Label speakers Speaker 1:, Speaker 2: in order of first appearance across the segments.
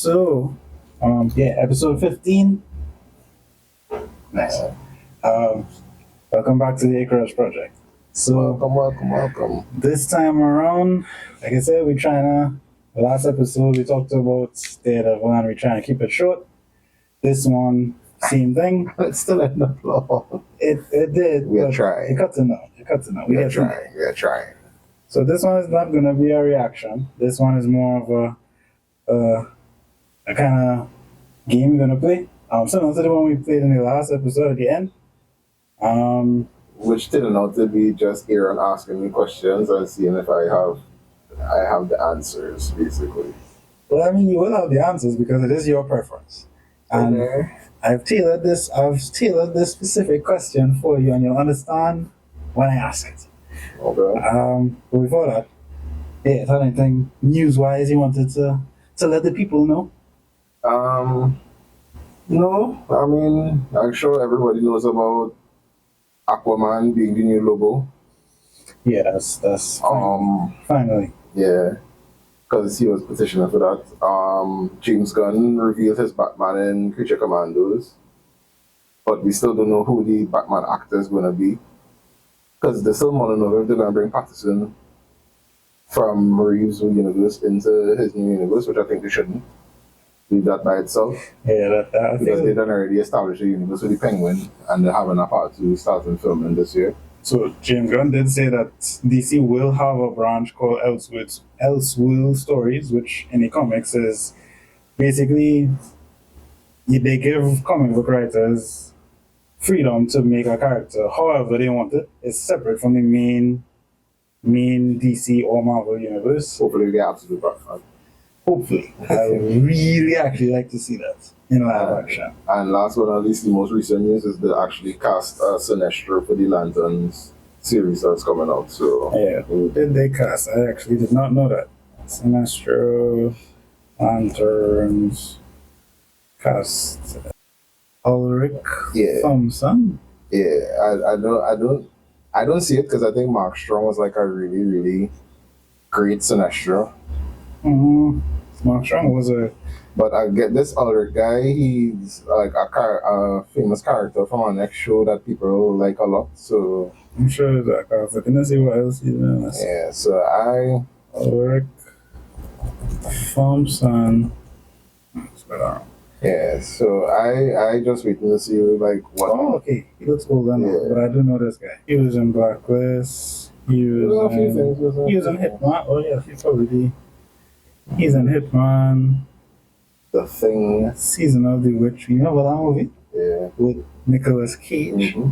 Speaker 1: So, episode 15. Nice. Welcome back to the Icarus project. So,
Speaker 2: Welcome.
Speaker 1: this time around, like I said, last episode we talked about State of Land, we're trying to keep it short. This one, same thing.
Speaker 2: It's still in the floor.
Speaker 1: It did.
Speaker 2: We are
Speaker 1: but
Speaker 2: trying.
Speaker 1: You got to know.
Speaker 2: We are trying.
Speaker 1: So this one is not gonna be a reaction. This one is more of a kind of game we're gonna play. Similar to the one we played in the last episode at the end.
Speaker 2: Which turned out to be just Aaron asking me questions and seeing if I have the answers, basically.
Speaker 1: Well, I mean, you will have the answers because it is your preference. And
Speaker 2: Okay.
Speaker 1: I've tailored this specific question for you, and you'll understand when I ask it.
Speaker 2: Okay.
Speaker 1: But before that, is there anything news-wise you wanted to let the people know?
Speaker 2: No, I mean, I'm sure everybody knows about Aquaman being the new logo.
Speaker 1: Yeah, that's finally.
Speaker 2: Yeah, because he was petitioning for that. James Gunn revealed his Batman in Creature Commandos, but we still don't know who the Batman actor is going to be. Because they still want to know if they're going to bring Patterson from Reeves' universe into his new universe, which I think they shouldn't. Leave that by itself.
Speaker 1: Yeah, I
Speaker 2: Because they
Speaker 1: think.
Speaker 2: done already established a universe with the Penguin, and they're having a part 2 starting filming this year.
Speaker 1: So James Gunn did say that DC will have a branch called Elseworld Stories, which in the comics is basically they give comic book writers freedom to make a character however they want it. It's separate from the main DC or Marvel universe.
Speaker 2: Hopefully, they absolute Batman.
Speaker 1: Hopefully, I would really actually like to see that in live action.
Speaker 2: And last but not least, the most recent news is they actually cast Sinestro for the Lanterns series that's coming out. So
Speaker 1: Yeah, who did they cast? I actually did not know that. Sinestro, Lanterns, cast Ulrich
Speaker 2: Yeah.
Speaker 1: Thompson.
Speaker 2: yeah, I don't see it because I think Mark Strong was like a really, really great Sinestro.
Speaker 1: Mm-hmm. Mark Strong was a
Speaker 2: But I get this Ulrich guy. He's like a famous character from our next show that people like a lot. So
Speaker 1: I'm sure that I was looking to see what else he's doing.
Speaker 2: yeah, so I
Speaker 1: Ulrich Thompson. Spell that wrong.
Speaker 2: yeah, so I just waiting to see like what.
Speaker 1: Oh, okay. He looks older now,
Speaker 2: Yeah.
Speaker 1: but I do know this guy. He was in Blacklist. He
Speaker 2: There's a few
Speaker 1: was
Speaker 2: things.
Speaker 1: in, he was in Hitman. Oh yeah, he's in Hitman.
Speaker 2: The Thing.
Speaker 1: Season of the Witch. You remember that movie
Speaker 2: Yeah.
Speaker 1: with Nicolas Cage?
Speaker 2: hmm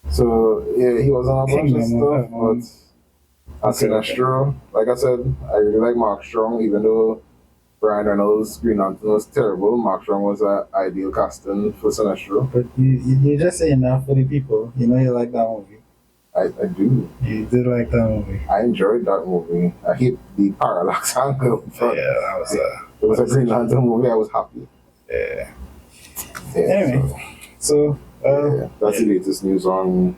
Speaker 2: So yeah, he was on a bunch of
Speaker 1: Kingdom of
Speaker 2: stuff, but as Sinestro, like I said, I really like Mark Strong, even though Brian Reynolds' Green Lantern was terrible. Mark Strong was an ideal casting for Sinestro.
Speaker 1: But you just say enough for the people. You know you like that movie.
Speaker 2: I do.
Speaker 1: You did like that movie.
Speaker 2: I enjoyed that movie. I hate the parallax angle, but
Speaker 1: Yeah, that was
Speaker 2: it was a Green Lantern movie. I was happy.
Speaker 1: yeah.
Speaker 2: Yeah,
Speaker 1: Anyway, so
Speaker 2: yeah, that's the latest news on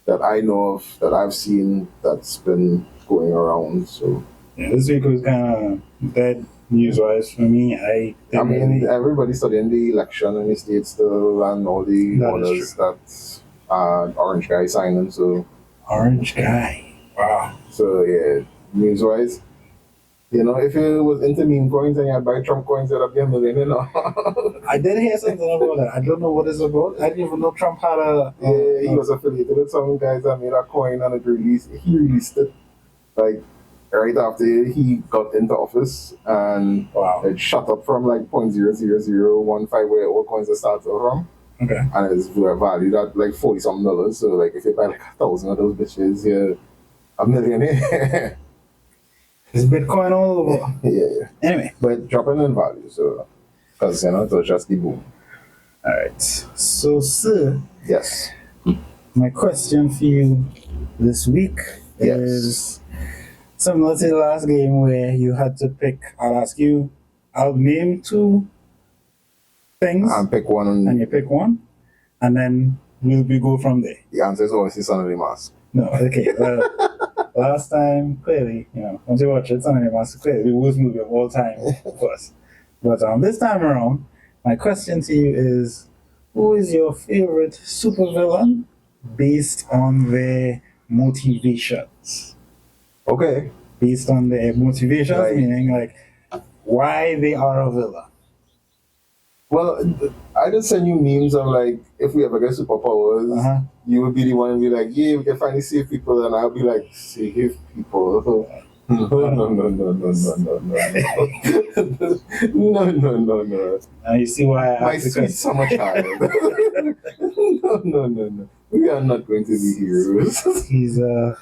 Speaker 2: that I know of, that I've seen, that's been going around. So
Speaker 1: yeah, this week was kind of dead news-wise for me. I
Speaker 2: I mean,
Speaker 1: really,
Speaker 2: everybody's studying the election in the States still and all the
Speaker 1: That is
Speaker 2: orders that Orange Guy signing. So
Speaker 1: Orange Guy. Wow.
Speaker 2: yeah, news wise, you know, if it was into meme coins and you had buy Trump coins, that'd be $1 million, you know.
Speaker 1: I did hear something about that. I don't know what it's about. I didn't even know Trump had a.
Speaker 2: Yeah, he was affiliated with some guys that made a coin and he released it like right after he got into office, and
Speaker 1: Wow.
Speaker 2: it shot up from like 0.00015 where all coins are started from.
Speaker 1: Okay.
Speaker 2: And it's valued at like $40-something. So like if you buy like 1,000 of those bitches, you're $1 million.
Speaker 1: Is Bitcoin all over?
Speaker 2: Yeah.
Speaker 1: Anyway.
Speaker 2: But dropping in value, so because you know it was just the boom.
Speaker 1: All right. So, sir,
Speaker 2: Yes.
Speaker 1: my question for you this week
Speaker 2: Yes.
Speaker 1: is similar to the last game where you had to pick. I'll ask you. I'll name two things,
Speaker 2: And pick one.
Speaker 1: and you pick one, and then we go from there.
Speaker 2: The answer is always the Son of the Mask.
Speaker 1: No, okay. Last time, clearly, once you watch it, Son of the Mask, clearly the worst movie of all time for us. But this time around, my question to you is, who is your favorite supervillain based on their motivations?
Speaker 2: Okay.
Speaker 1: Based on their motivations,
Speaker 2: Right.
Speaker 1: meaning like why they are a villain.
Speaker 2: Well, I just send you memes of like, if we ever get superpowers,
Speaker 1: Uh-huh.
Speaker 2: you would be the one to be like, yeah, we can finally save people, and I'll be like, save people. No, no, no, no, no, no, no, no, no, no, no, no.
Speaker 1: Now you see why I
Speaker 2: My
Speaker 1: asked the
Speaker 2: sweet
Speaker 1: question.
Speaker 2: summer child. No, no, no, no. We are not going to be heroes.
Speaker 1: He's yeah,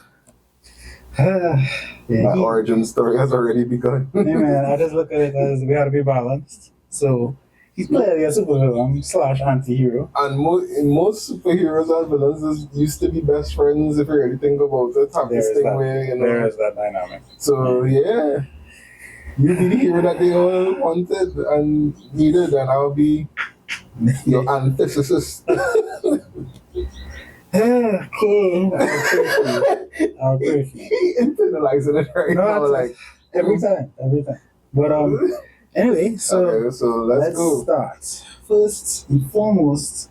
Speaker 2: My
Speaker 1: he-
Speaker 2: origin story has already begun.
Speaker 1: hey man, I just look at it as we gotta be balanced. So he's clearly a supervillain slash anti-hero.
Speaker 2: And most superheroes and villains used to be best friends if you really think about it. Have this
Speaker 1: There is
Speaker 2: thing
Speaker 1: that.
Speaker 2: where, you
Speaker 1: There
Speaker 2: know.
Speaker 1: is that dynamic.
Speaker 2: So, yeah. You be the hero that they all wanted and needed, and I'll be your antithesis.
Speaker 1: Cool. I'll pray for you. I'll pray for you.
Speaker 2: He internalizing it right
Speaker 1: No,
Speaker 2: now,
Speaker 1: it's-
Speaker 2: like.
Speaker 1: Every time. But anyway, so
Speaker 2: Okay, so let's go.
Speaker 1: start. First and foremost,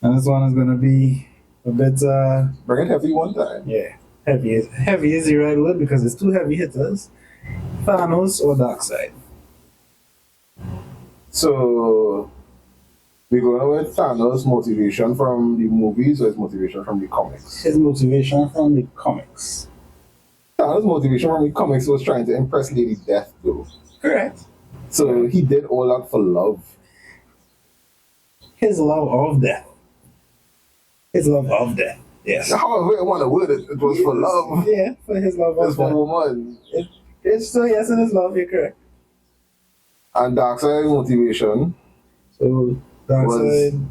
Speaker 1: and this one is gonna be a bit
Speaker 2: Bring it heavy one time.
Speaker 1: yeah, heavy is the right word because it's two heavy hitters. Thanos or Darkseid?
Speaker 2: So, we're going with Thanos' motivation from the movies or his motivation from the comics?
Speaker 1: His motivation from the comics.
Speaker 2: Thanos' motivation from the comics was trying to impress Lady Death, though.
Speaker 1: Correct.
Speaker 2: So, he did all that for love.
Speaker 1: His love of death. His love of death. Yes.
Speaker 2: However you want to word it, it was for love.
Speaker 1: Yeah, for his love
Speaker 2: It's
Speaker 1: of
Speaker 2: for
Speaker 1: death.
Speaker 2: woman.
Speaker 1: It's so yes, it is love. You're correct.
Speaker 2: And Darkseid's motivation,
Speaker 1: So Darkseid,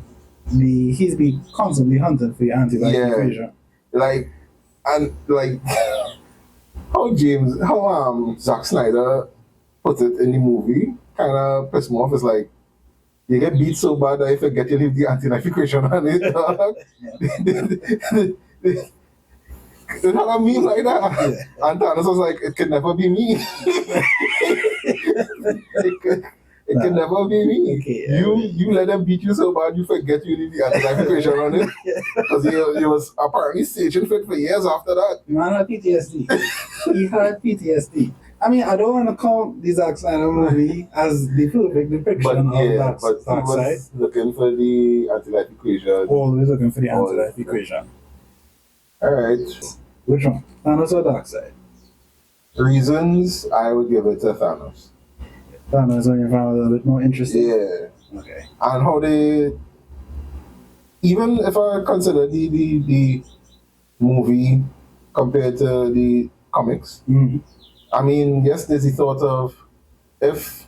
Speaker 1: he's be constantly hunting for the anti-life
Speaker 2: Yeah.
Speaker 1: equation.
Speaker 2: like, and like, how Zack Snyder put it in the movie, kind of pissed me off. It's like, you get beat so bad that you forget you leave the anti-life equation on it, dog. It had a meme like that.
Speaker 1: Yeah.
Speaker 2: And Thanos was like, it could never be me. It could never be me.
Speaker 1: Okay,
Speaker 2: You let them beat you so bad you forget you leave the anti-life equation on it. Because he was apparently staging fit for years after that.
Speaker 1: Man had PTSD. He had PTSD. I mean, I don't want to call the Zack Snyder movie as the perfect depiction
Speaker 2: But yeah,
Speaker 1: of
Speaker 2: but he
Speaker 1: Darkseid.
Speaker 2: was looking for the anti-life equation.
Speaker 1: Always looking for the
Speaker 2: Always.
Speaker 1: anti-life equation.
Speaker 2: Alright.
Speaker 1: Which one? Thanos or Darkseid?
Speaker 2: Reasons, I would give it to Thanos.
Speaker 1: Thanos when you find a little bit more interesting.
Speaker 2: Yeah.
Speaker 1: Okay.
Speaker 2: And how they, even if I consider the movie compared to the comics,
Speaker 1: Mm.
Speaker 2: I mean, yes, there's the thought of if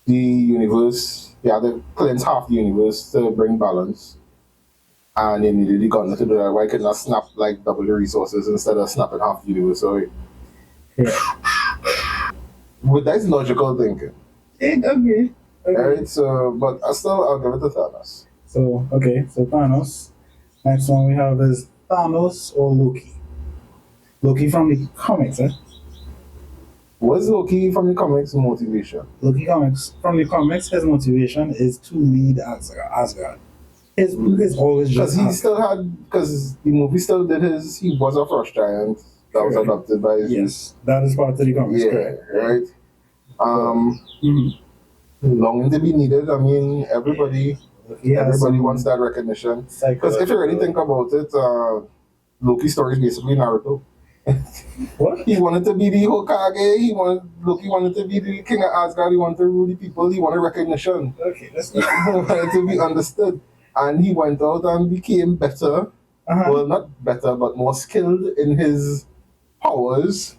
Speaker 2: the universe, you had to cleanse half the universe to bring balance, and you needed the gun to do that, why couldn't I snap like double the resources instead of snapping half the universe away?
Speaker 1: Yeah.
Speaker 2: But that's logical thinking.
Speaker 1: Agree.
Speaker 2: Alright, so, but I'll give it to Thanos.
Speaker 1: So, okay, so Thanos. Next one we have is Thanos or Loki. Loki from the comics, eh?
Speaker 2: What's Loki from the comics motivation?
Speaker 1: Loki comics. From the comics, his motivation is to lead Asgard. His always
Speaker 2: Because
Speaker 1: just
Speaker 2: he
Speaker 1: Asgard.
Speaker 2: still had, because the movie still did his, he was a frost giant that was
Speaker 1: Correct.
Speaker 2: adopted by his.
Speaker 1: Yes, that is part of the comics,
Speaker 2: Yeah,
Speaker 1: correct.
Speaker 2: right.
Speaker 1: Mhm.
Speaker 2: Longing to be needed. I mean, everybody wants that recognition. Because if you really think about it, Loki's story is basically Naruto.
Speaker 1: What?
Speaker 2: He wanted to be the Hokage. Loki wanted to be the king of Asgard. He wanted to rule the people. He wanted recognition.
Speaker 1: Okay, that's
Speaker 2: He wanted to be understood. And he went out and became better.
Speaker 1: uh-huh.
Speaker 2: Well, not better, but more skilled in his powers.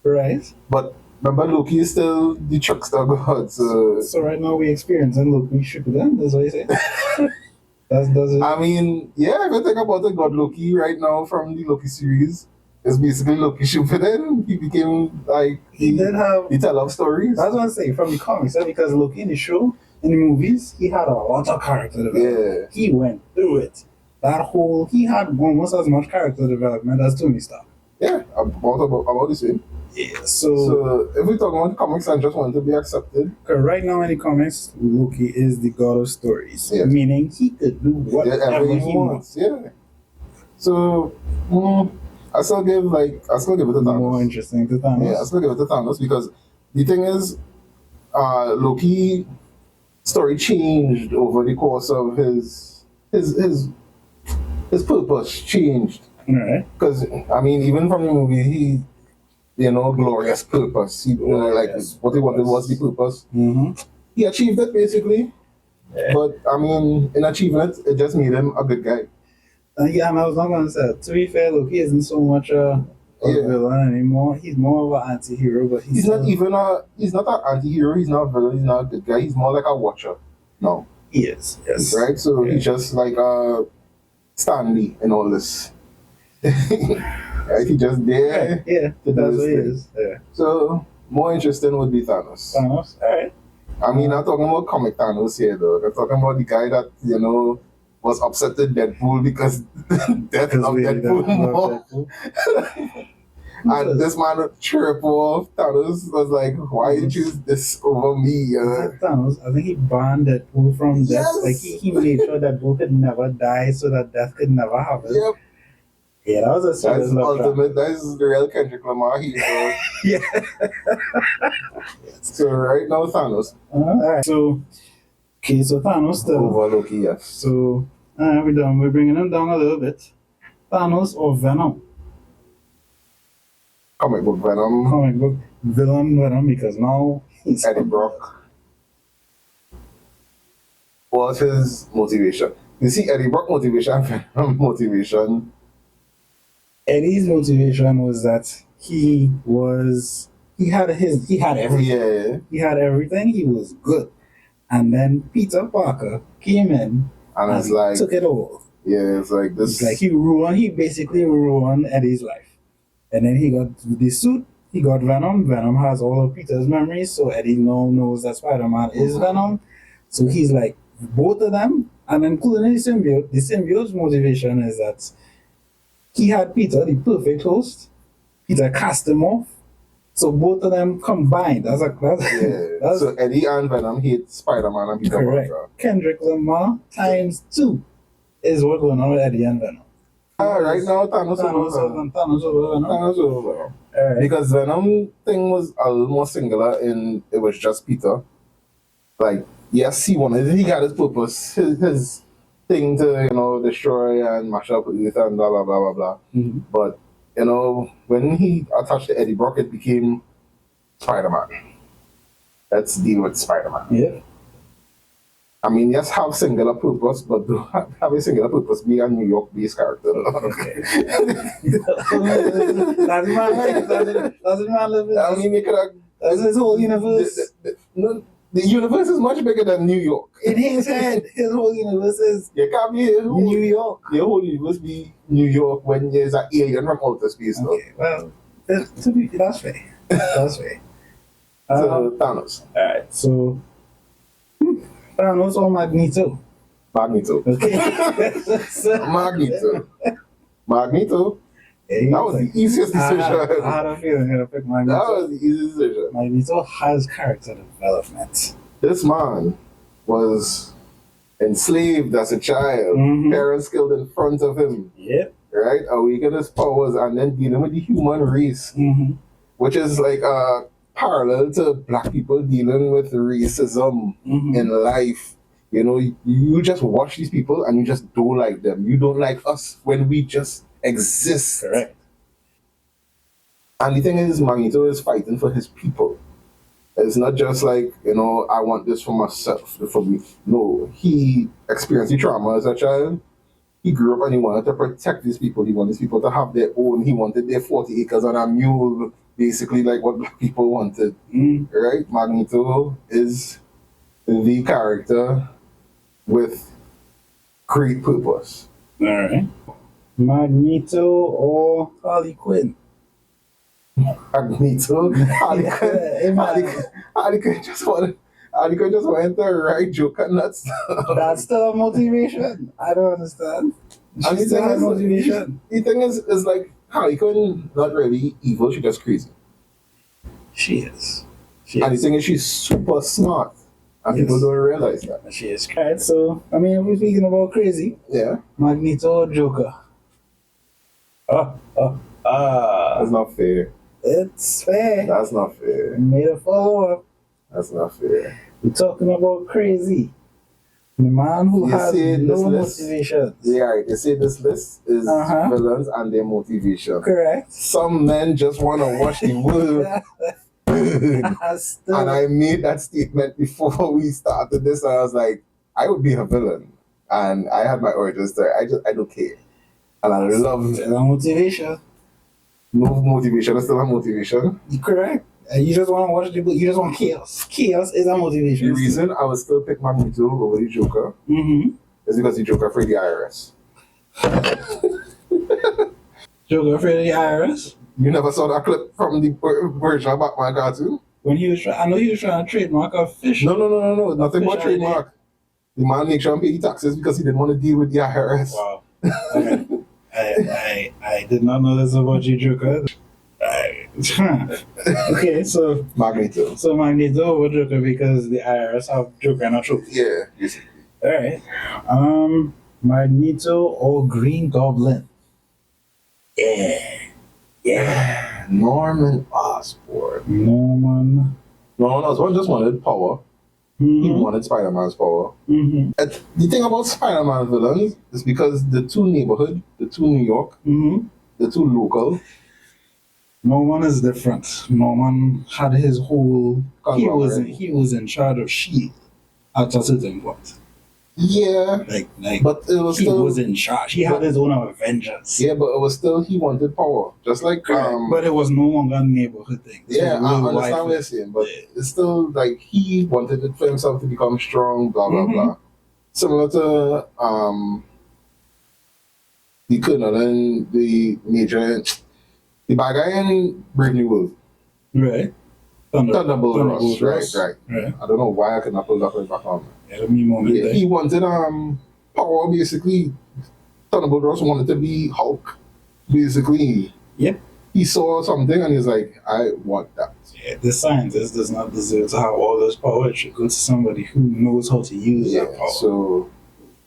Speaker 1: Right.
Speaker 2: But remember, Loki is still the trickster god. So,
Speaker 1: So right now we experiencing Loki Shippuden, that's what you say? Does it?
Speaker 2: I mean, yeah, if you think about the god Loki right now from the Loki series, it's basically Loki Shippuden. He became like
Speaker 1: He did have.
Speaker 2: he tell love stories.
Speaker 1: That's what I'm saying from the comics, eh? Because Loki in the show, in the movies, he had a lot of character development.
Speaker 2: Yeah.
Speaker 1: He went through it. He had almost as much character development as Tony Stark.
Speaker 2: Yeah, about the same.
Speaker 1: Yeah,
Speaker 2: So if we talk about comics and just want to be accepted,
Speaker 1: right now in the comics, Loki is the god of stories,
Speaker 2: Yeah.
Speaker 1: meaning he could do whatever he wants.
Speaker 2: Yeah. So I still give it to Thanos.
Speaker 1: More interesting to Thanos.
Speaker 2: Yeah, I still give it to Thanos because the thing is, Loki story changed over the course of his purpose changed.
Speaker 1: Right.
Speaker 2: Because I mean, even from the movie, he, glorious purpose. He, what he wanted was the purpose.
Speaker 1: Mm-hmm.
Speaker 2: He achieved it basically.
Speaker 1: Yeah.
Speaker 2: But I mean, in achieving it, it just made him a good guy.
Speaker 1: Yeah, and I was not gonna say, to be fair, Loki isn't so much a villain anymore. He's more of an anti-hero, but he's not
Speaker 2: an anti-hero. He's not a villain. He's not a good guy. He's more like a watcher. No.
Speaker 1: He is. Yes.
Speaker 2: Right. So he's just like Stanley in all this. Right? He just there.
Speaker 1: Yeah, that's what he is. Yeah.
Speaker 2: So more interesting would be Thanos.
Speaker 1: Thanos. All right.
Speaker 2: I mean, I'm talking about comic Thanos here, though. I'm talking about the guy that was upset with Deadpool because death of Deadpool more. And this man chirp off Thanos was like, "Why you choose this over me?"
Speaker 1: Thanos, I think he banned Deadpool from death.
Speaker 2: Yes.
Speaker 1: Like he made sure that Deadpool could never die, so that death could never happen.
Speaker 2: Yep.
Speaker 1: Yeah, that was a serious love
Speaker 2: ultimate. That's the real Kendrick Lamar heat.
Speaker 1: Yeah.
Speaker 2: So right now, Thanos.
Speaker 1: All right. So Thanos still
Speaker 2: Over Loki, yes.
Speaker 1: So we're done. We're bringing him down a little bit. Thanos or Venom?
Speaker 2: Comic book Venom.
Speaker 1: Comic book villain Venom, because now he's
Speaker 2: Eddie Brock. What's his motivation? You see, Eddie Brock motivation and Venom motivation.
Speaker 1: Eddie's motivation was that he had everything.
Speaker 2: Yeah.
Speaker 1: He had everything. He was good. And then Peter Parker came in
Speaker 2: And it's like,
Speaker 1: took it all.
Speaker 2: yeah, it's like this.
Speaker 1: It's like he basically ruined Eddie's life. And then he got the suit, he got Venom. Venom has all of Peter's memories, so Eddie now knows that Spider-Man is Venom. So he's like, both of them, and including the symbiote. The symbiote's motivation is that he had Peter, the perfect host. Peter cast him off. So both of them combined. That's
Speaker 2: so Eddie and Venom hate Spider-Man and Peter
Speaker 1: correct.
Speaker 2: Parker.
Speaker 1: Kendrick Lamar times 2 is what's going on with Eddie and Venom.
Speaker 2: Right now, Thanos over Venom.
Speaker 1: Thanos over Venom.
Speaker 2: Thanos over Venom.
Speaker 1: Alright.
Speaker 2: Because Venom thing was a little more singular in it was just Peter. Like, yes, he had his purpose, his thing to, destroy and mash up Earth and blah, blah, blah, blah, blah.
Speaker 1: Mm-hmm.
Speaker 2: But, when he attached to Eddie Brock, it became Spider-Man. Let's deal with Spider-Man.
Speaker 1: Yeah.
Speaker 2: I mean, yes, have singular purpose, but do have a singular purpose be a New York-based character.
Speaker 1: Okay. That's my life. That's my life.
Speaker 2: I mean, you could have...
Speaker 1: That's his whole universe.
Speaker 2: The universe is much bigger than New York.
Speaker 1: In his head, his whole universe is
Speaker 2: You can't be
Speaker 1: New York.
Speaker 2: Your whole universe be New York when there's an alien from outer space.
Speaker 1: Okay, well, that's fair. That's fair.
Speaker 2: So, Thanos.
Speaker 1: Alright, so Thanos or Magneto?
Speaker 2: Magneto.
Speaker 1: Okay.
Speaker 2: Magneto.
Speaker 1: Yeah,
Speaker 2: That was the easiest decision.
Speaker 1: I had a feeling you're gonna pick Magneto.
Speaker 2: That was the easiest decision.
Speaker 1: Magneto has character development.
Speaker 2: This man was enslaved as a child.
Speaker 1: Mhm.
Speaker 2: Parents killed in front of him.
Speaker 1: Yep.
Speaker 2: Right? Awakened his powers and then dealing with the human race.
Speaker 1: Mm-hmm.
Speaker 2: Which is like parallel to black people dealing with racism
Speaker 1: Mm-hmm.
Speaker 2: in life. You just watch these people and you just don't like them. You don't like us when we just exist.
Speaker 1: Correct.
Speaker 2: And the thing is, Magneto is fighting for his people. It's not just like, I want this for myself, for me. No, he experienced the trauma as a child. He grew up and he wanted to protect these people. He wanted these people to have their own. He wanted their 40 acres on a mule, basically like what black people wanted.
Speaker 1: Mm.
Speaker 2: Right? Magneto is the character with great purpose.
Speaker 1: Alright. Magneto or Harley Quinn?
Speaker 2: Magneto. Harley Quinn just wanted to ride Joker nuts.
Speaker 1: That's still a motivation. I don't understand.
Speaker 2: And
Speaker 1: She's still a motivation.
Speaker 2: the thing is like Harley Quinn not really evil, she's just crazy.
Speaker 1: She is. She
Speaker 2: And the
Speaker 1: is.
Speaker 2: thing is, she's super smart. And people
Speaker 1: Yes.
Speaker 2: don't realize that.
Speaker 1: She is. Alright, so, I mean, if we're speaking about crazy,
Speaker 2: Yeah.
Speaker 1: Magneto or Joker?
Speaker 2: That's not fair.
Speaker 1: It's fair.
Speaker 2: That's not fair.
Speaker 1: Made a follow-up.
Speaker 2: That's not fair.
Speaker 1: We're talking about crazy. The man who
Speaker 2: You
Speaker 1: has
Speaker 2: see
Speaker 1: no
Speaker 2: this list?
Speaker 1: motivation.
Speaker 2: Yeah, they say this list is
Speaker 1: Uh-huh.
Speaker 2: villains and their motivation.
Speaker 1: Correct.
Speaker 2: Some men just want to watch the world.
Speaker 1: Still,
Speaker 2: And I made that statement before we started this, and I was like, I would be a villain. And I had my origin story. I don't care. And I love
Speaker 1: the motivation.
Speaker 2: no motivation. I still have motivation.
Speaker 1: You're correct. You just want to watch the book. You just want chaos. Chaos is a motivation.
Speaker 2: The reason I would still pick Magneto over the Joker
Speaker 1: Mm-hmm.
Speaker 2: is because the Joker afraid the IRS.
Speaker 1: Joker afraid of the IRS.
Speaker 2: You never saw that clip from the version of Batman cartoon?
Speaker 1: When he was trying, I know he was trying to trademark a fish.
Speaker 2: No. Nothing but
Speaker 1: Fish
Speaker 2: trademark. The man make sure and pay the taxes because he didn't want to deal with the IRS.
Speaker 1: Wow. Okay. I did not know this about you, Joker. Okay, so
Speaker 2: Magneto.
Speaker 1: Magneto over Joker because the IRS have Joker and a troop.
Speaker 2: Yeah. Basically.
Speaker 1: Alright. Magneto or Green Goblin? Yeah.
Speaker 2: Norman Osborn.
Speaker 1: Norman.
Speaker 2: No, Osborn just wanted power. He
Speaker 1: Mm-hmm.
Speaker 2: wanted Spider-Man's power.
Speaker 1: Mm-hmm.
Speaker 2: The thing about Spider-Man villains is because the two neighborhood, the two New York,
Speaker 1: Mm-hmm.
Speaker 2: the two local,
Speaker 1: Norman is different. Norman had his whole. He was in charge of Shield at a certain point.
Speaker 2: yeah,
Speaker 1: Like
Speaker 2: but it was
Speaker 1: he
Speaker 2: still
Speaker 1: was in charge. He had his own Avengers.
Speaker 2: yeah, but it was still he wanted power, just like
Speaker 1: But it was no longer a neighborhood thing. This
Speaker 2: yeah,
Speaker 1: was
Speaker 2: I
Speaker 1: worldwide
Speaker 2: understand what you're
Speaker 1: thing.
Speaker 2: saying, but
Speaker 1: Yeah.
Speaker 2: it's still like he wanted it for himself to become strong, blah blah
Speaker 1: Mhm.
Speaker 2: blah. Similar to the Colonel and the Major, the bad guy in Brave New World,
Speaker 1: Right.
Speaker 2: Thunderbolt Ross,
Speaker 1: Ross.
Speaker 2: right.
Speaker 1: Right.
Speaker 2: I don't know why I could not pull that one back on.
Speaker 1: Yeah, the me moment
Speaker 2: Yeah,
Speaker 1: there.
Speaker 2: he wanted power basically. Thunderbolt Ross wanted to be Hulk, basically.
Speaker 1: Yep.
Speaker 2: He saw something and he's like, I want that.
Speaker 1: Yeah, the scientist does not deserve to have all this power. It should go to somebody who knows how to use
Speaker 2: Yeah,
Speaker 1: that power.
Speaker 2: so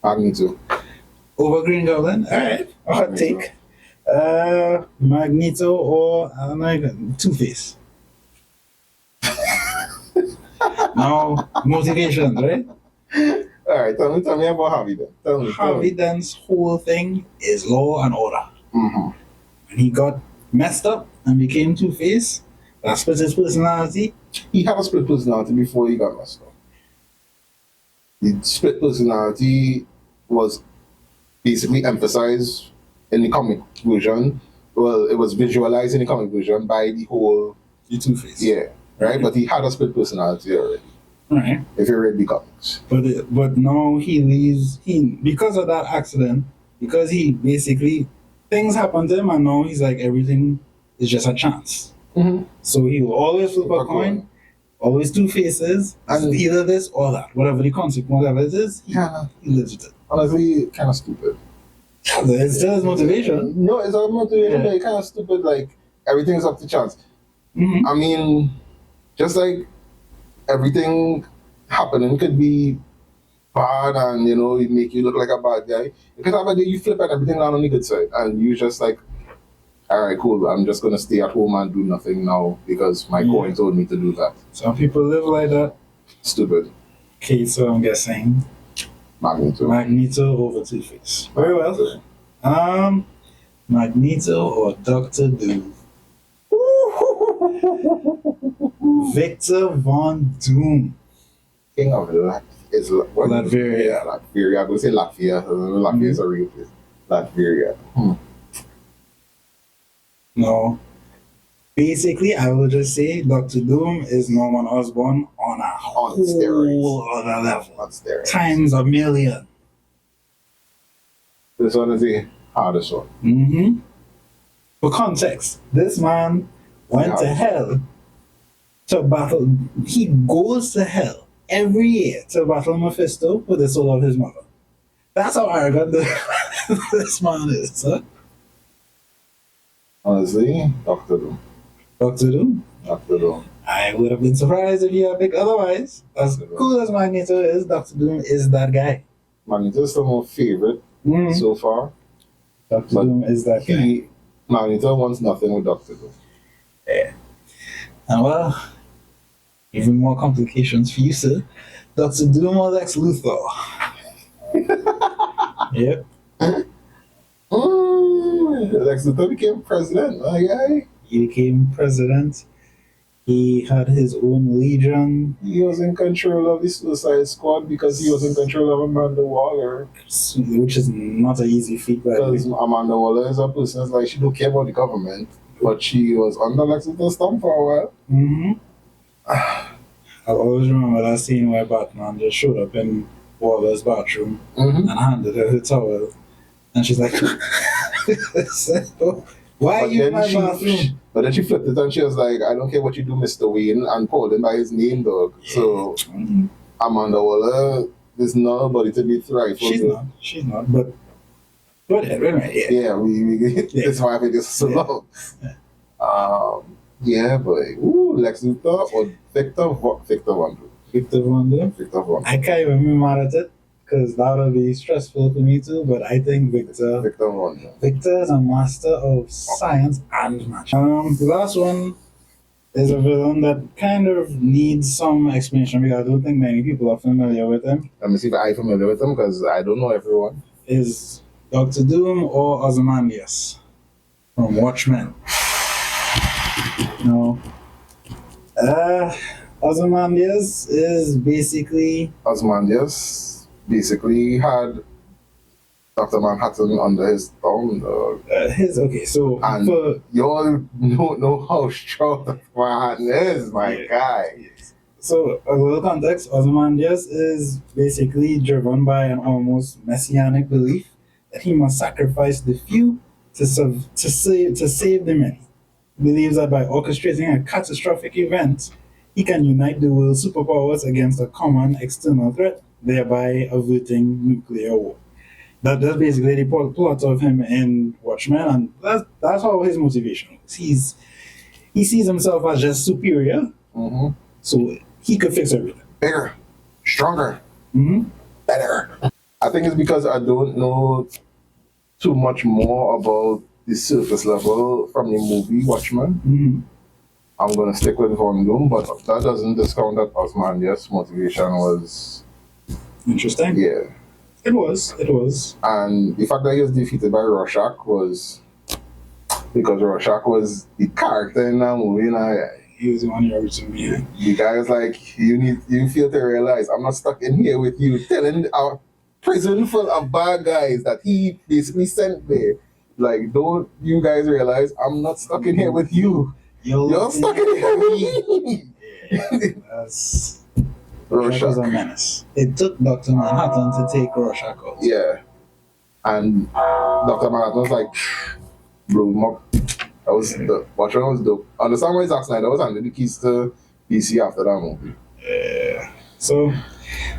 Speaker 2: Magneto.
Speaker 1: Over Green Goblin? Alright. A hot take. Magneto or Two-Face? Now, motivation, right?
Speaker 2: Alright, tell me about Harvey then. Tell me.
Speaker 1: Harvey Dent's whole thing is law and order.
Speaker 2: Mm-hmm.
Speaker 1: When he got messed up and became Two-Face, that split his personality.
Speaker 2: He had a split personality before he got messed up. The split personality was basically emphasized in the comic version. Well, it was visualized in the comic version by the whole
Speaker 1: The Two-Face.
Speaker 2: yeah, right? But he had a split personality already.
Speaker 1: Right.
Speaker 2: If you read the comics.
Speaker 1: But now he leaves, because of that accident, because he basically, things happen to him and now he's like, everything is just a chance.
Speaker 2: Mm-hmm.
Speaker 1: So he will always flip a coin, always two faces,
Speaker 2: And-
Speaker 1: either this or that. Whatever the consequence, whatever it is, he lives with it.
Speaker 2: Honestly, kind of stupid.
Speaker 1: It's still his motivation.
Speaker 2: No, it's not motivation,
Speaker 1: Yeah.
Speaker 2: but it's kind of stupid. Like, everything's up to chance.
Speaker 1: Mm-hmm.
Speaker 2: I mean, just like everything happening could be bad and, you know, it make you look like a bad guy. It could have a day you flip and everything land on the good side. And you just like, all right, cool. I'm just going to stay at home and do nothing now because my coin told me to do that.
Speaker 1: Some people live like that.
Speaker 2: Stupid.
Speaker 1: Okay, so I'm guessing Magneto over Two-Face. Very well. Magneto or Doctor Doom? Victor Von Doom.
Speaker 2: King of
Speaker 1: Latveria.
Speaker 2: Yeah, Latveria. I'm going to say Latvia. Latvia is a real place. Latveria.
Speaker 1: No. Basically, I will just say Doctor Doom is Norman Osborn on a whole
Speaker 2: steroids.
Speaker 1: other level.
Speaker 2: On steroids.
Speaker 1: Times a million.
Speaker 2: This one is the hardest one.
Speaker 1: Mm-hmm. For context, this man went to hell to battle. He goes to hell every year to battle Mephisto with the soul of his mother. That's how arrogant this man is, sir.
Speaker 2: Honestly, Doctor Doom.
Speaker 1: Doctor Doom.
Speaker 2: Doctor Doom.
Speaker 1: I would have been surprised if you had picked otherwise. As cool as Magneto is, Doctor Doom is that guy.
Speaker 2: Magneto is still my favorite
Speaker 1: Mm.
Speaker 2: so far.
Speaker 1: Doctor
Speaker 2: But
Speaker 1: Doom is that guy.
Speaker 2: Magneto wants nothing with Doctor Doom.
Speaker 1: Yeah. And well, even more complications for you, sir. Doctor Doom or Lex Luthor? Yep.
Speaker 2: Lex Luthor became president, my guy.
Speaker 1: He became president. He had his own legion,
Speaker 2: He was in control of the Suicide Squad because he was in control of Amanda Waller.
Speaker 1: which is not an easy feat, by the way.
Speaker 2: Because Amanda Waller is a person that's like, she don't care about the government, but she was under Lex Luthor's thumb for a while.
Speaker 1: Mm-hmm. I'll always remember that scene where Batman just showed up in Waller's bathroom
Speaker 2: Mm-hmm.
Speaker 1: and handed her towel. And she's like, why are you in my bathroom?
Speaker 2: But then she flipped it and she was like, I don't care what you do, Mr. Wayne, and called him by his name, dog. So
Speaker 1: Mhm.
Speaker 2: Amanda Waller is nobody to be thriful.
Speaker 1: She's not. But anyway, yeah.
Speaker 2: Yeah, we that's why I think this is so long. Yeah, but Lex Luthor or Victor Von Doom.
Speaker 1: Victor Von Doom.
Speaker 2: Victor Von Doom.
Speaker 1: I can't even be mad at it because that would be stressful for me too. But I think Victor
Speaker 2: Von Doom.
Speaker 1: is a master of science and magic. The last one is a villain that kind of needs some explanation because I don't think many people are familiar with him.
Speaker 2: Let me see if I'm familiar with him because I don't know everyone.
Speaker 1: Is Doctor Doom or Ozymandias from Watchmen? No. Ozymandias is basically
Speaker 2: Ozymandias basically had Dr. Manhattan under his thumb, dog. And
Speaker 1: for
Speaker 2: you all don't know how strong Dr. Manhattan is, my guy.
Speaker 1: So, a little context, Ozymandias is basically driven by an almost messianic belief that he must sacrifice the few to save the many. He believes that by orchestrating a catastrophic event, he can unite the world's superpowers against a common external threat, thereby averting nuclear war. That's basically the plot of him in Watchmen, and that's how his motivation is. He sees himself as just superior,
Speaker 2: Mm-hmm.
Speaker 1: so he could fix everything.
Speaker 2: Bigger, stronger,
Speaker 1: Mm-hmm.
Speaker 2: better. I think it's because I don't know too much more about the surface level from the movie Watchmen.
Speaker 1: Mm-hmm.
Speaker 2: I'm gonna stick with Von Doom, but that doesn't discount that Ozymandias' motivation was
Speaker 1: Interesting.
Speaker 2: yeah.
Speaker 1: It was.
Speaker 2: And the fact that he was defeated by Rorschach was because Rorschach was the character in that movie, and
Speaker 1: He was the one you originally behind.
Speaker 2: the guy was like, you feel to realize I'm not stuck in here with you, telling our prison full of bad guys that he basically sent there. Like, don't you guys realize I'm not stuck in here with you? You're stuck in here with me.
Speaker 1: Yeah, that's Rorschach was a
Speaker 2: Rorschach.
Speaker 1: menace. It took Dr. Manhattan to take Rorschach out.
Speaker 2: Yeah. And Dr. Manhattan was like, blew him up. That was the Watchmen was dope. Understand why Zack Snyder was handed the keys to DC after that movie.
Speaker 1: Yeah. So,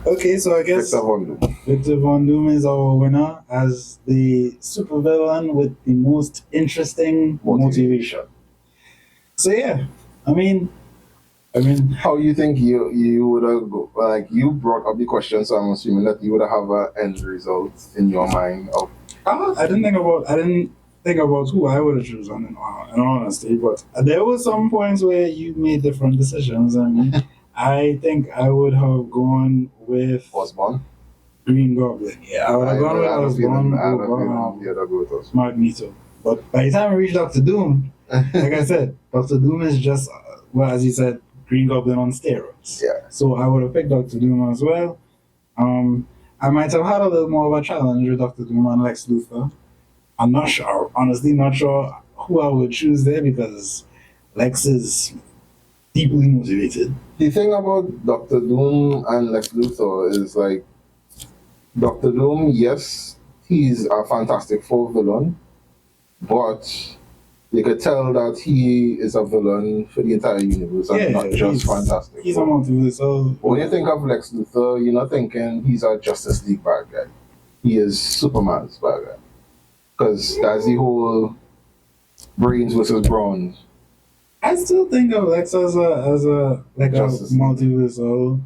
Speaker 1: okay, so I guess
Speaker 2: Victor Von Doom.
Speaker 1: Victor Von Doom is our winner as the supervillain with the most interesting motivation. So yeah, I mean,
Speaker 2: How you think you would have like you brought up the question, so I'm assuming that you would have an end result in your mind of
Speaker 1: I didn't think about who I would have chosen in all honesty, but there were some points where you made different decisions, and I think I would have gone with
Speaker 2: Osborn.
Speaker 1: Green Goblin. Yeah, I would have gone with Osborn over Magneto. But by the time I reached Doctor Doom, like I said, Doctor Doom is just, well, as you said, Green Goblin on steroids.
Speaker 2: Yeah.
Speaker 1: So I would have picked Doctor Doom as well. I might have had a little more of a challenge with Doctor Doom and Lex Luthor. I'm not sure, honestly, not sure who I would choose there because Lex is deeply motivated.
Speaker 2: The thing about Doctor Doom and Lex Luthor is like Doctor Doom, yes, he's a Fantastic Four villain, but you could tell that he is a villain for the entire universe and not just Fantastic
Speaker 1: He's a
Speaker 2: Four.
Speaker 1: motivated, so
Speaker 2: When you think of Lex Luthor, you're not thinking he's a Justice League bad guy. He is Superman's bad guy. Because that's the whole brains versus bronze
Speaker 1: I still think of Lex as a like
Speaker 2: Justice
Speaker 1: a
Speaker 2: League.
Speaker 1: multiversal.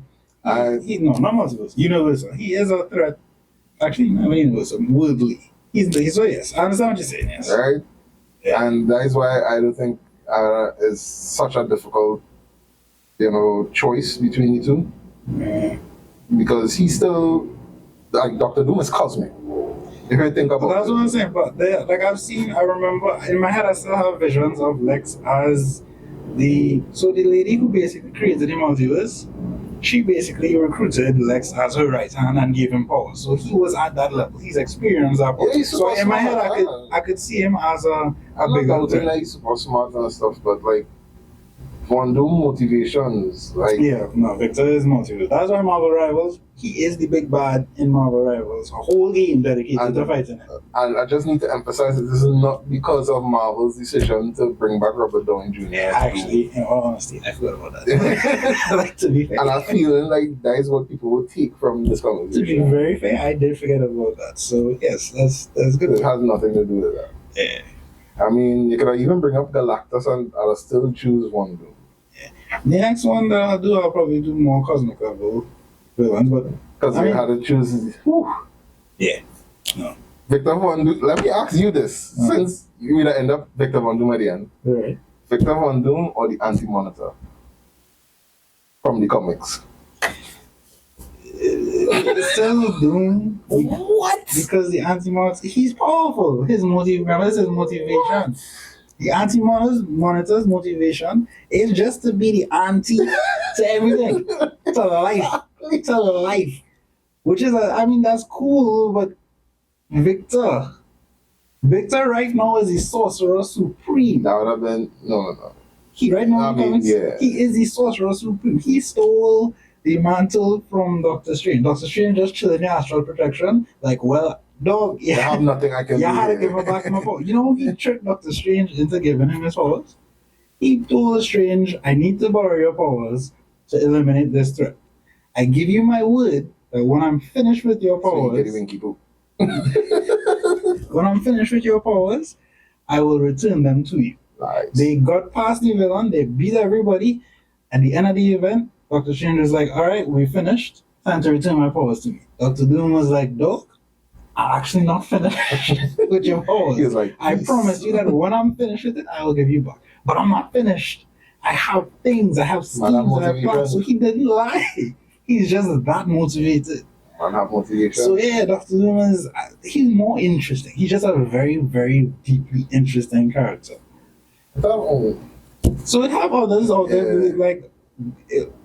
Speaker 1: No, not multiversal. Universal. He is a threat. Actually, not universal. Worldly. He's so yes. I understand what you're saying. Yes.
Speaker 2: right?
Speaker 1: Yeah.
Speaker 2: And that is why I do think it's such a difficult, choice between the two,
Speaker 1: Yeah.
Speaker 2: because he's still like Doctor Doom is cosmic. If you think
Speaker 1: But
Speaker 2: about
Speaker 1: that's
Speaker 2: it,
Speaker 1: what I'm saying. But like I remember in my head, I still have visions of Lex as the lady who basically created the multiverse. She basically recruited Lex as her right hand and gave him power. So he was at that level. He's experienced that power.
Speaker 2: Yeah, he's
Speaker 1: So
Speaker 2: super
Speaker 1: in my head,
Speaker 2: smart,
Speaker 1: I could see him as a
Speaker 2: I'm not
Speaker 1: bigger
Speaker 2: doubting
Speaker 1: threat.
Speaker 2: that he's super smart and stuff, but like Von Doom motivations, like
Speaker 1: Yeah, no, Victor is multiverse. That's why Marvel Rivals, he is the big bad in Marvel Rivals. A whole game dedicated
Speaker 2: And
Speaker 1: to fighting it.
Speaker 2: and I just need to emphasize that this is not because of Marvel's decision to bring back Robert Downey Jr.
Speaker 1: Yeah, actually, in all honesty, I forgot about that. Like, to be fair.
Speaker 2: And I'm feeling like that is what people will take from this
Speaker 1: To be
Speaker 2: conversation.
Speaker 1: very fair, I did forget about that. So yes, that's good.
Speaker 2: It has nothing to do with that.
Speaker 1: Yeah.
Speaker 2: I mean, you could even bring up Galactus and I'll still choose Von Doom.
Speaker 1: The next one that I'll probably do more cosmic level villains, but
Speaker 2: Because
Speaker 1: I
Speaker 2: you
Speaker 1: mean-
Speaker 2: had to choose. Whew.
Speaker 1: yeah, no,
Speaker 2: Victor Von Doom. Let me ask you this.
Speaker 1: Uh-huh.
Speaker 2: Since you will end up Victor Von Doom at the end.
Speaker 1: right.
Speaker 2: Victor Von Doom or the Anti-Monitor from the comics?
Speaker 1: It's still Doom.
Speaker 2: What?
Speaker 1: Because the anti-monitor, he's powerful. Remember, this is motivation. The anti-monitor's motivation is just to be the anti to everything, to life, which is, that's cool. But Victor right now is the sorcerer supreme.
Speaker 2: That would have been no.
Speaker 1: He right now
Speaker 2: I
Speaker 1: in the
Speaker 2: mean,
Speaker 1: comics,
Speaker 2: yeah.
Speaker 1: he is the sorcerer supreme. He stole the mantle from Doctor Strange. Doctor Strange just chilling in astral protection. Like, well, dog,
Speaker 2: I have nothing I can
Speaker 1: you
Speaker 2: do.
Speaker 1: had to
Speaker 2: here.
Speaker 1: give him back my power. You know, he tricked Doctor Strange into giving him his powers. He told Strange, I need to borrow your powers to eliminate this threat. I give you my word that when I'm finished with your
Speaker 2: So you
Speaker 1: powers,
Speaker 2: can even keep up.
Speaker 1: when I'm finished with your powers, I will return them to you.
Speaker 2: Lies.
Speaker 1: They got past the villain, they beat everybody. At the end of the event, Doctor Strange was like, alright, we finished. Time to return my powers to me. Dr. Doom was like, Doc, I'm actually not finished with your powers.
Speaker 2: He was like,
Speaker 1: I
Speaker 2: "Peace."
Speaker 1: promise you that when I'm finished with it, I will give you back. But I'm not finished. I have things, I have schemes,
Speaker 2: Man, I'm
Speaker 1: I have plans. So he didn't lie. He's just that motivated.
Speaker 2: Man have motivation.
Speaker 1: So yeah, Dr. Doom is, he's more interesting. He's just a very, very deeply interesting character. So we have others out there,
Speaker 2: Yeah.
Speaker 1: like,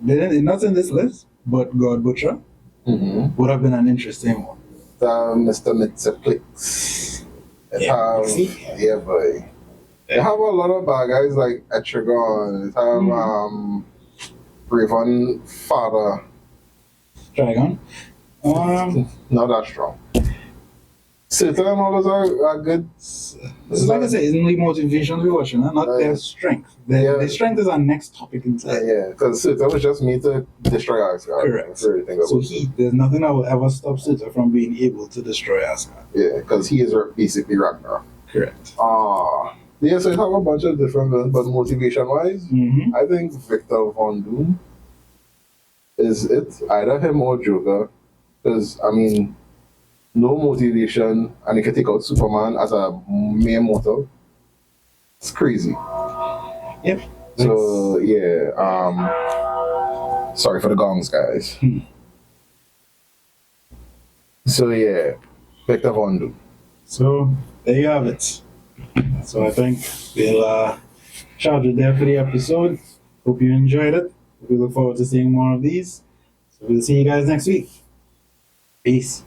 Speaker 1: they're not in this list, but God Butcher
Speaker 2: Mm-hmm.
Speaker 1: would have been an interesting one.
Speaker 2: Mr. Mitzaplix.
Speaker 1: Yeah, see?
Speaker 2: Yeah, boy. They have a lot of bad guys like Etrigan. They have Raven Father.
Speaker 1: Dragon.
Speaker 2: Not that strong. Certain models are good.
Speaker 1: It's like I said, it's only motivations we're watching, not their strength. Their strength is our next topic inside.
Speaker 2: Yeah, because Certain was just made to destroy Asgard.
Speaker 1: Correct.
Speaker 2: That's everything about
Speaker 1: So
Speaker 2: it.
Speaker 1: there's nothing that will ever stop Sita from being able to destroy Asgard.
Speaker 2: Yeah, because he is basically Ragnarok.
Speaker 1: Correct.
Speaker 2: Yeah, so you have a bunch of different villains, but motivation-wise,
Speaker 1: Mm-hmm.
Speaker 2: I think Victor Von Doom is it. Either him or Joker. Because, I mean, no motivation, and he can take out Superman as a mere mortal. It's crazy.
Speaker 1: Yep.
Speaker 2: So, yeah. Sorry for the gongs, guys. So, yeah. Victor Von Doom.
Speaker 1: So there you have it. So I think we'll charge it there for the episode. Hope you enjoyed it. We look forward to seeing more of these. So we'll see you guys next week. Peace.